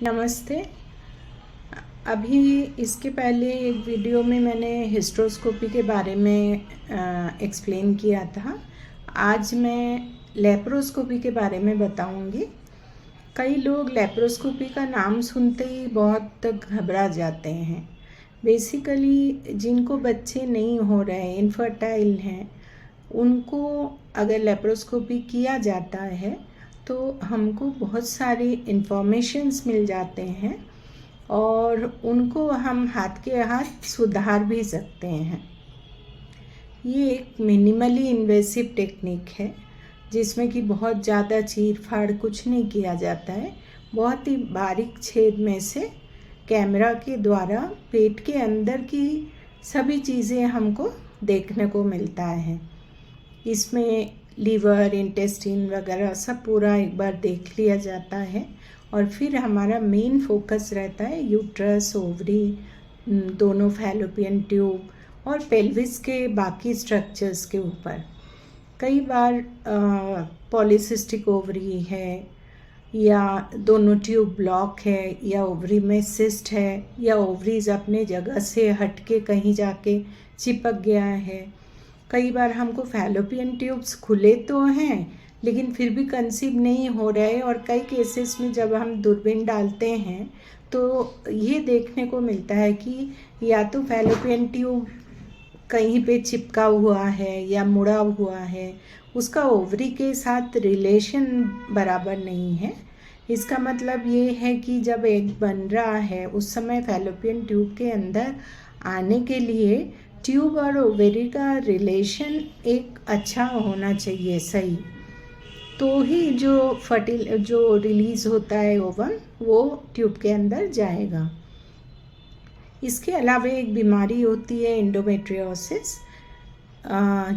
नमस्ते। अभी इसके पहले एक वीडियो में मैंने हिस्ट्रोस्कोपी के बारे में एक्सप्लेन किया था। आज मैं लेप्रोस्कोपी के बारे में बताऊंगी। कई लोग लेप्रोस्कोपी का नाम सुनते ही बहुत घबरा जाते हैं। बेसिकली जिनको बच्चे नहीं हो रहे, इनफर्टाइल हैं, उनको अगर लेप्रोस्कोपी किया जाता है तो हमको बहुत सारी इन्फॉर्मेशंस मिल जाते हैं और उनको हम हाथ के हाथ सुधार भी सकते हैं। ये एक मिनिमली इन्वेसिव टेक्निक है जिसमें कि बहुत ज़्यादा चीर फाड़ कुछ नहीं किया जाता है। बहुत ही बारीक छेद में से कैमरा के द्वारा पेट के अंदर की सभी चीज़ें हमको देखने को मिलता है। इसमें लीवर, इंटेस्टाइन वगैरह सब पूरा एक बार देख लिया जाता है और फिर हमारा मेन फोकस रहता है यूट्रस, ओवरी, दोनों फैलोपियन ट्यूब और पेल्विस के बाकी स्ट्रक्चर्स के ऊपर। कई बार पॉलीसिस्टिक ओवरी है या दोनों ट्यूब ब्लॉक है या ओवरी में सिस्ट है या ओवरीज अपने जगह से हट के कहीं जाके चिपक गया है। कई बार हमको फैलोपियन ट्यूब्स खुले तो हैं लेकिन फिर भी कंसीव नहीं हो रहे और कई केसेस में जब हम दूरबीन डालते हैं तो ये देखने को मिलता है कि या तो फैलोपियन ट्यूब कहीं पे चिपका हुआ है या मुड़ा हुआ है, उसका ओवरी के साथ रिलेशन बराबर नहीं है। इसका मतलब ये है कि जब एग बन रहा है उस समय फैलोपियन ट्यूब के अंदर आने के लिए ट्यूब और ओवरी का रिलेशन एक अच्छा होना चाहिए, सही, तो ही जो रिलीज़ होता है ओवम वो ट्यूब के अंदर जाएगा। इसके अलावा एक बीमारी होती है एंडोमेट्रियोसिस।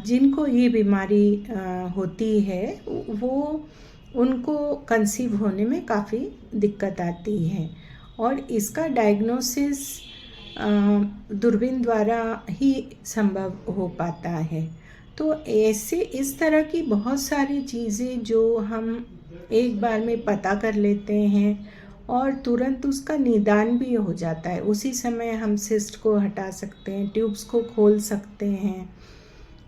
जिनको ये बीमारी होती है वो उनको कंसीव होने में काफ़ी दिक्कत आती है और इसका डायग्नोसिस दूरबीन द्वारा ही संभव हो पाता है। तो ऐसे इस तरह की बहुत सारी चीज़ें जो हम एक बार में पता कर लेते हैं और तुरंत उसका निदान भी हो जाता है। उसी समय हम सिस्ट को हटा सकते हैं, ट्यूब्स को खोल सकते हैं,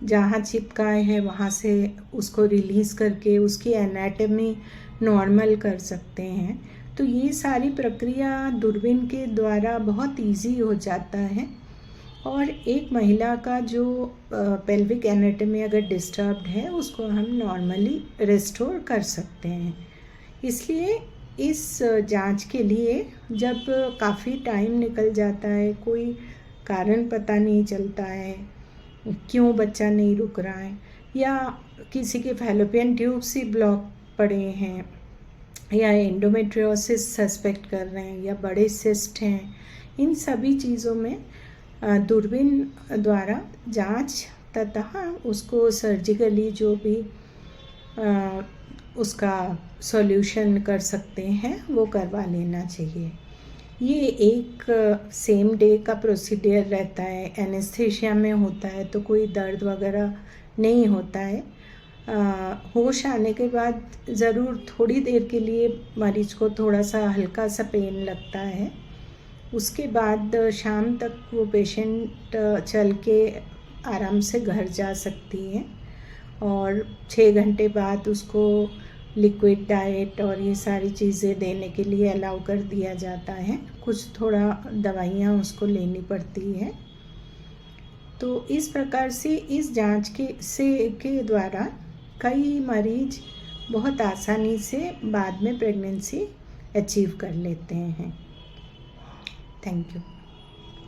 जहाँ चिपकाए है वहाँ से उसको रिलीज़ करके उसकी एनाटॉमी नॉर्मल कर सकते हैं। तो ये सारी प्रक्रिया दूरबीन के द्वारा बहुत इजी हो जाता है और एक महिला का जो पेल्विक एनाटॉमी अगर डिस्टर्ब्ड है उसको हम नॉर्मली रिस्टोर कर सकते हैं। इसलिए इस जांच के लिए जब काफ़ी टाइम निकल जाता है, कोई कारण पता नहीं चलता है क्यों बच्चा नहीं रुक रहा है या किसी के फैलोपियन ट्यूब्स ही ब्लॉक पड़े हैं या एंडोमेट्रियोसिस सस्पेक्ट कर रहे हैं या बड़े सिस्ट हैं, इन सभी चीज़ों में दूरबीन द्वारा जांच तथा उसको सर्जिकली जो भी उसका सॉल्यूशन कर सकते हैं वो करवा लेना चाहिए। ये एक सेम डे का प्रोसीडियर रहता है, एनेस्थीसिया में होता है तो कोई दर्द वगैरह नहीं होता है। होश आने के बाद ज़रूर थोड़ी देर के लिए मरीज को थोड़ा सा हल्का सा पेन लगता है। उसके बाद शाम तक वो पेशेंट चल के आराम से घर जा सकती है और 6 घंटे बाद उसको लिक्विड डाइट और ये सारी चीज़ें देने के लिए अलाउ कर दिया जाता है। कुछ थोड़ा दवाइयाँ उसको लेनी पड़ती है। तो इस प्रकार से इस जांच के द्वारा कई मरीज बहुत आसानी से बाद में प्रेगनेंसी अचीव कर लेते हैं। Thank you.